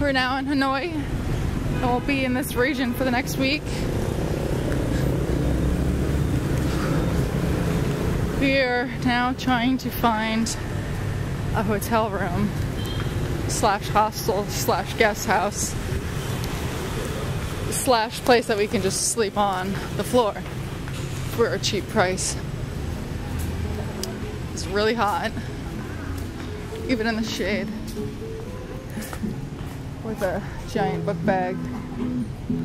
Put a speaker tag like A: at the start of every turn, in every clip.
A: We're now in Hanoi, and we'll be in this region for the next week. We're now trying to find a hotel room slash hostel slash guest house slash place that we can just sleep on the floor for a cheap price. It's really hot, even in the shade, with a giant book bag.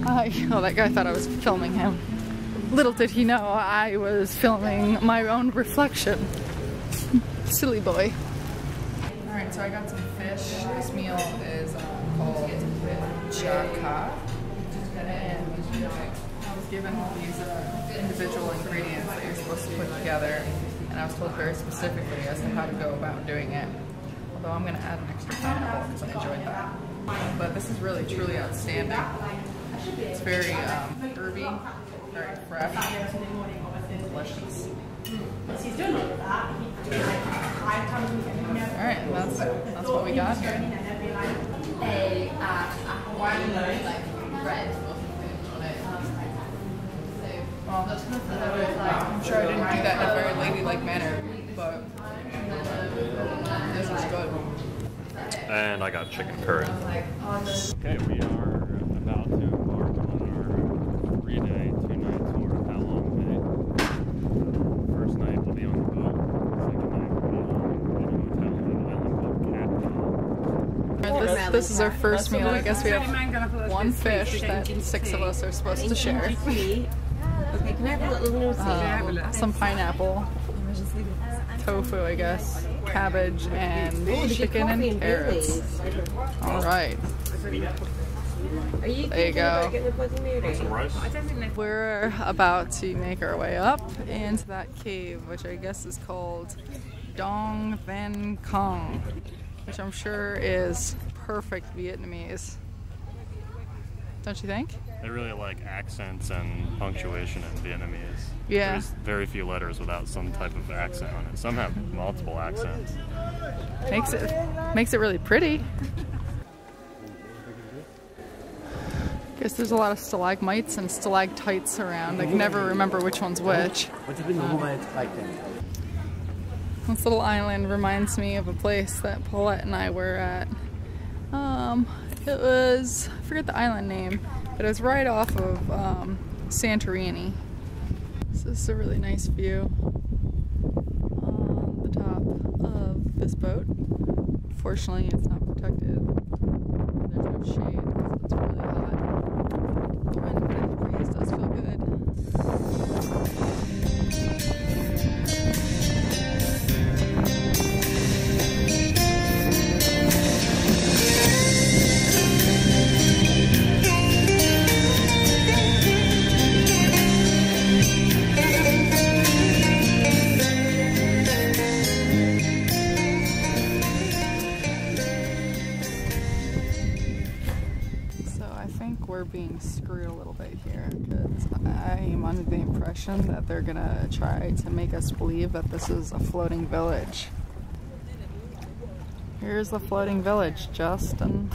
A: Oh, that guy thought I was filming him. Little did he know I was filming my own reflection. Silly boy. Alright, so I got some fish. This meal is called chaka. And I was given all these individual ingredients that you're supposed to put together. And I was told very specifically as to how to go about doing it. Although I'm going to add an extra pineapple because I enjoyed that. But this is really, truly outstanding. It's very herby, very fresh, delicious. Alright, that's what we got here. Well, I'm sure I didn't do that in a very ladylike manner, but this was good.
B: And I got chicken curry. Okay, we are about to embark on our 3-day, 2-night tour of Halong Bay. First night we'll be on the boat. Second night we'll be on a hotel on an island called Cat.
A: This is our first meal. I guess we have one fish that 6 of us are supposed to share.
C: Okay, can I have a little
A: Some pineapple, tofu, I guess, cabbage, and chicken and carrots. Alright. There you go.
B: Some rice.
A: We're about to make our way up into that cave, which I guess is called Dong Van Cong, which I'm sure is perfect Vietnamese. Don't you think?
B: They really like accents and punctuation in Vietnamese.
A: Yeah.
B: There's very few letters without some type of accent on it. Some have multiple accents.
A: Makes it really pretty. Guess there's a lot of stalagmites and stalactites around. I can never remember which one's which. This little island reminds me of a place that Paulette and I were at. It was, I forget the island name, but it was right off of Santorini. So this is a really nice view on the top of this boat. Fortunately, it's not protected. There's no shade because it's really hot. The wind and the breeze does feel good. We're being screwed a little bit here because I am under the impression that they're gonna try to make us believe that this is a floating village. Here's the floating village, Justin.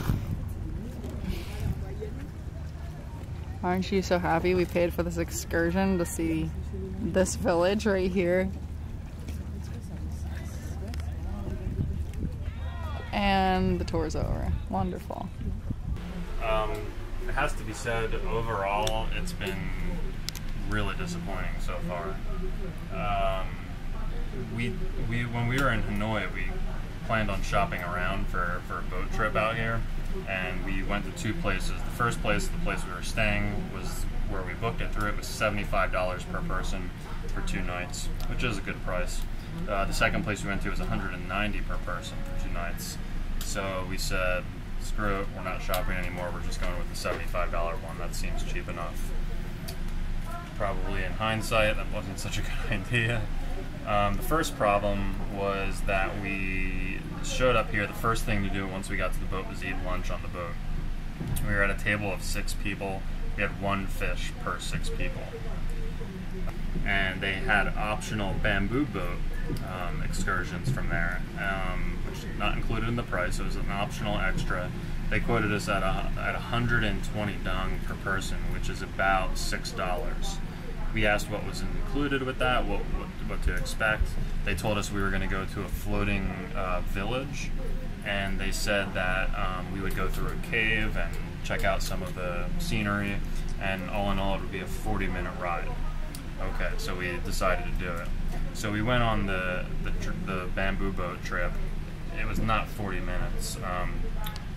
A: Aren't you so happy we paid for this excursion to see this village right here? And the tour's over. Wonderful.
B: It has to be said, overall, it's been really disappointing so far. When we were in Hanoi, we planned on shopping around for a boat trip out here, and we went to 2 places. The first place, the place we were staying, was where we booked it through. It was $75 per person for 2 nights, which is a good price. The second place we went to was $190 per person for 2 nights. So we said, screw it, we're not shopping anymore, we're just going with the $75 one. That seems cheap enough. Probably in hindsight, that wasn't such a good idea. The first problem was that we showed up here, the first thing to do once we got to the boat was eat lunch on the boat. We were at a table of 6 people. We had 1 fish per 6 people. And they had optional bamboo boat excursions from there, which not included in the price. It was an optional extra. They quoted us at 120 dong per person, which is about $6. We asked what was included with that, what to expect. They told us we were going to go to a floating village, and they said that we would go through a cave and check out some of the scenery, and all in all it would be a 40-minute ride. Okay, so we decided to do it. So we went on the bamboo boat trip. It was not 40 minutes.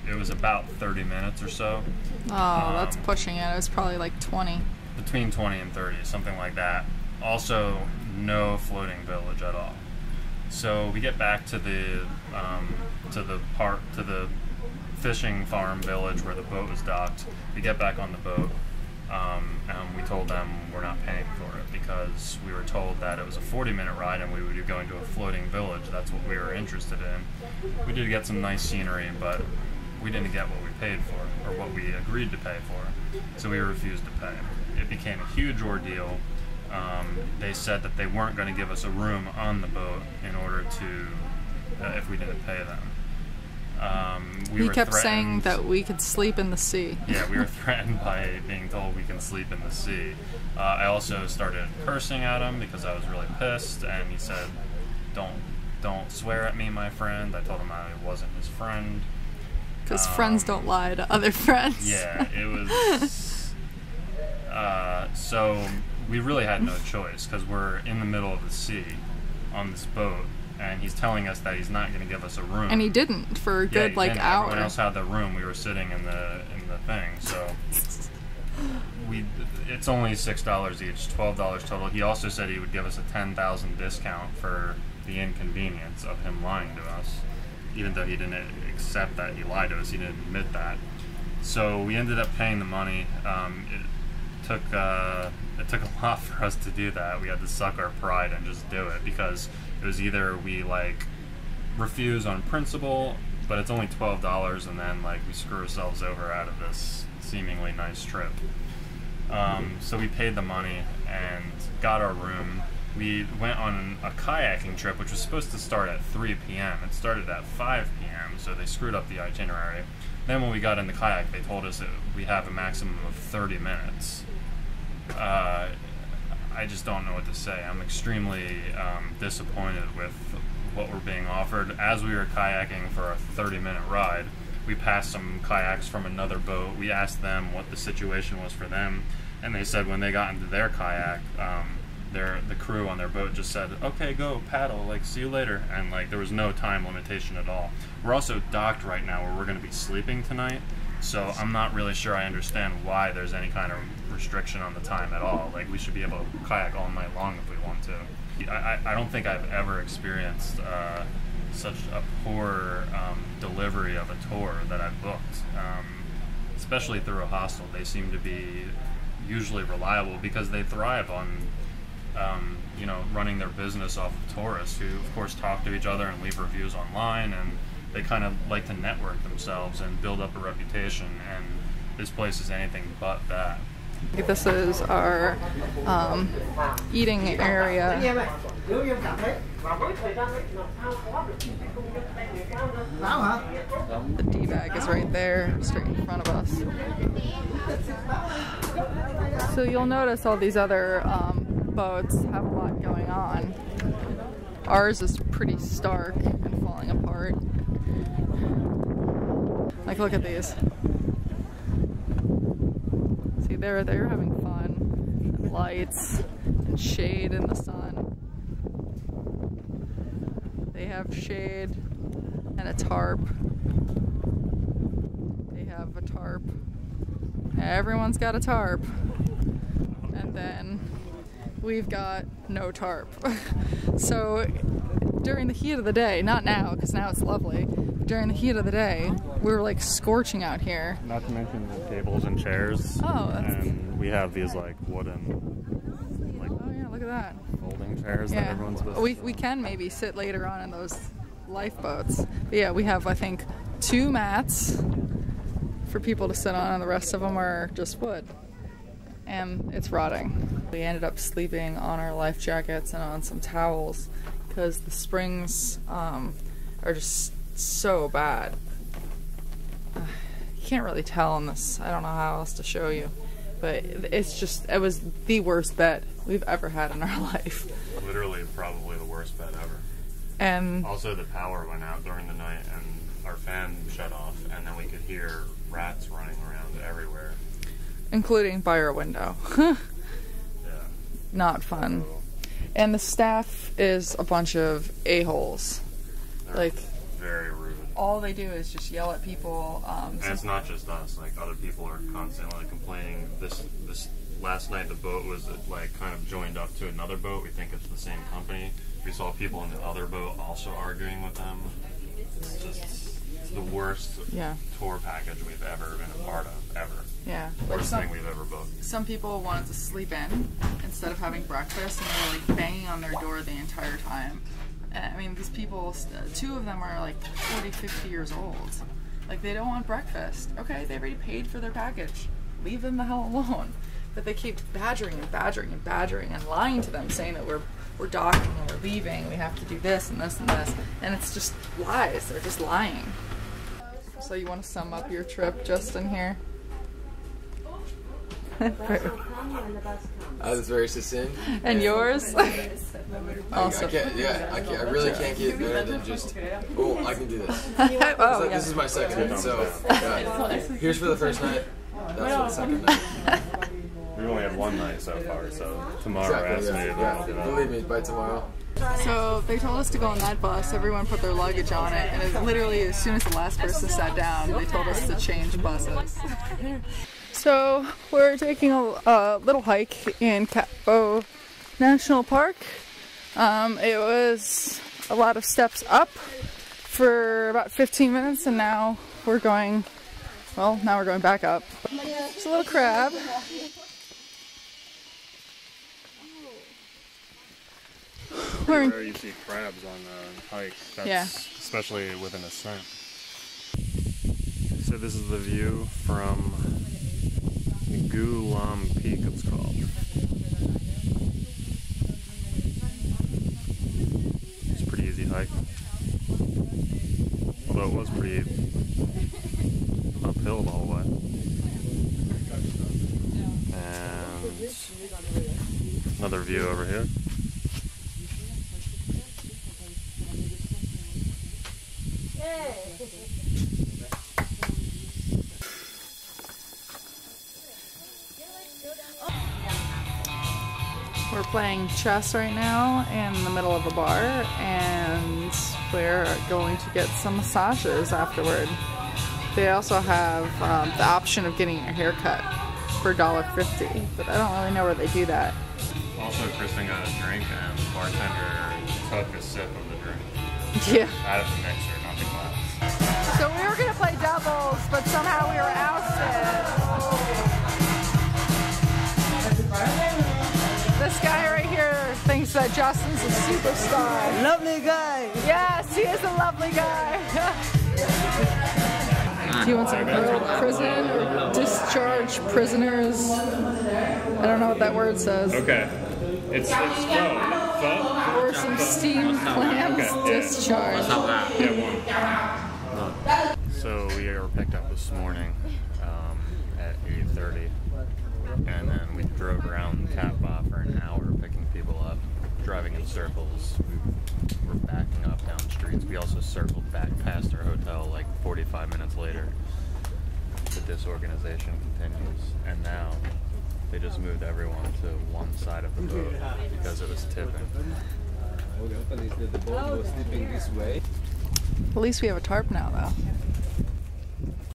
B: It was about 30 minutes or so.
A: Oh, that's pushing it. It was probably like 20.
B: Between 20 and 30, something like that. Also, no floating village at all. So we get back to the fishing farm village where the boat was docked. We get back on the boat, and we told them we're not paying for it because we were told that it was a 40-minute ride and we would be going to a floating village. That's what we were interested in. We did get some nice scenery, but we didn't get what we paid for, or what we agreed to pay for, so we refused to pay. It became a huge ordeal. They said that they weren't going to give us a room on the boat in order to, if we didn't pay them.
A: He kept saying that we could sleep in the sea.
B: Yeah, we were threatened by being told we can sleep in the sea. I also started cursing at him because I was really pissed, and he said, don't swear at me, my friend. I told him I wasn't his friend.
A: Because friends don't lie to other friends.
B: Yeah, it was... so we really had no choice because we're in the middle of the sea on this boat, and he's telling us that he's not going to give us a room.
A: And he didn't for a good hour.
B: Everyone else had the room. We were sitting in the thing, so it's only $6 each, $12 total. He also said he would give us a 10,000 discount for the inconvenience of him lying to us, even though he didn't accept that he lied to us. He didn't admit that. So we ended up paying the money. It took a lot for us to do that. We had to suck our pride and just do it, because it was either we refuse on principle, but it's only $12, and then we screw ourselves over out of this seemingly nice trip. So we paid the money and got our room. We went on a kayaking trip, which was supposed to start at 3 p.m. It started at 5 p.m., so they screwed up the itinerary. Then when we got in the kayak, they told us that we have a maximum of 30 minutes. I just don't know what to say. I'm extremely disappointed with what we're being offered. As we were kayaking for a 30-minute ride, we passed some kayaks from another boat. We asked them what the situation was for them, and they said when they got into their kayak, the crew on their boat just said, okay, go paddle, see you later, and there was no time limitation at all. We're also docked right now where we're going to be sleeping tonight, so I'm not really sure I understand why there's any kind of restriction on the time at all. We should be able to kayak all night long if we want to. I don't think I've ever experienced such a poor delivery of a tour that I've booked, especially through a hostel. They seem to be usually reliable because they thrive on running their business off of tourists who, of course, talk to each other and leave reviews online, and they kind of like to network themselves and build up a reputation, and this place is anything but that.
A: This is our eating area. The tea bag is right there, straight in front of us. So you'll notice all these other boats have a lot going on. Ours is pretty stark and falling apart. Look at these. See, they're having fun. And lights and shade in the sun. They have shade and a tarp. They have a tarp. Everyone's got a tarp. And then we've got no tarp. So during the heat of the day, not now because now it's lovely, but during the heat of the day, we were scorching out here.
B: Not to mention the tables and chairs.
A: Oh,
B: and we have these wooden,
A: oh yeah, look at that.
B: Folding chairs that everyone's supposed to
A: we can maybe sit later on in those lifeboats. But yeah, we have, I think, 2 mats for people to sit on, and the rest of them are just wood. And it's rotting. We ended up sleeping on our life jackets and on some towels because the springs are just so bad. You can't really tell in this. I don't know how else to show you. But it's just, it was the worst bed we've ever had in our life.
B: Literally, probably the worst bed ever.
A: And
B: also, the power went out during the night, and our fan shut off, and then we could hear rats running around everywhere,
A: including by our window.
B: Yeah.
A: Not fun. And the staff is a bunch of a-holes. Like,
B: very rude.
A: All they do is just yell at people.
B: And it's not just us. Like, other people are constantly complaining. This last night, the boat was like kind of joined up to another boat. We think it's the same company. We saw people in the other boat also arguing with them. It's the worst tour package we've ever been a part of, ever.
A: Yeah.
B: Worst thing we've ever booked.
A: Some people wanted to sleep in instead of having breakfast, and they were like banging on their door the entire time. I mean, these people, 2 of them are like 40, 50 years old. Like, they don't want breakfast. Okay, they already paid for their package. Leave them the hell alone. But they keep badgering and badgering and badgering and lying to them, saying that we're docking and we're leaving, we have to do this and this and this. And it's just lies. They're just lying. So you want to sum up your trip, Justin, here?
D: I was very succinct.
A: And yours?
D: Also. I really can't get better than just, oh, I can do this. This is my second night, so here's for the first night, that's for the second night.
B: We've only had 1 night so far, so tomorrow
D: Believe me, by tomorrow.
A: So they told us to go on that bus. Everyone put their luggage on it, and it literally, as soon as the last person sat down, they told us to change buses. So we're taking a little hike in Catbo National Park. It was a lot of steps up for about 15 minutes, and now we're going, well, now we're going back up. There's a little crab.
B: Where you see crabs on the hike, especially with an ascent. So this is the view from Gulam Peak, it's called. It's a pretty easy hike. Although it was pretty uphill the whole way. And another view over here.
A: We're playing chess right now in the middle of a bar, and we're going to get some massages afterward. They also have the option of getting a haircut for $1.50, but I don't really know where they do that.
B: Also, Kristen got a drink, and the bartender took a sip of the drink.
A: Yeah.
B: Out of the mixer, not the glass.
A: So we were going to play doubles, but somehow we were ousted. This guy right here thinks that Justin's a superstar.
E: Lovely guy.
A: Yes, he is a lovely guy. Do you want some prison or discharge prisoners? I don't know what that word says.
B: Okay. It's pho.
A: Or some steamed clams.
B: Okay,
A: discharge.
B: Yeah, one. So we were picked up this morning at 8:30. And then we drove around Katba for an hour picking people up, driving in circles. We were backing up down streets. We also circled back past our hotel like 45 minutes later. The disorganization continues. And now they just moved everyone to one side of the boat because it was tipping.
E: The boat was tipping this way.
A: At least we have a tarp now, though.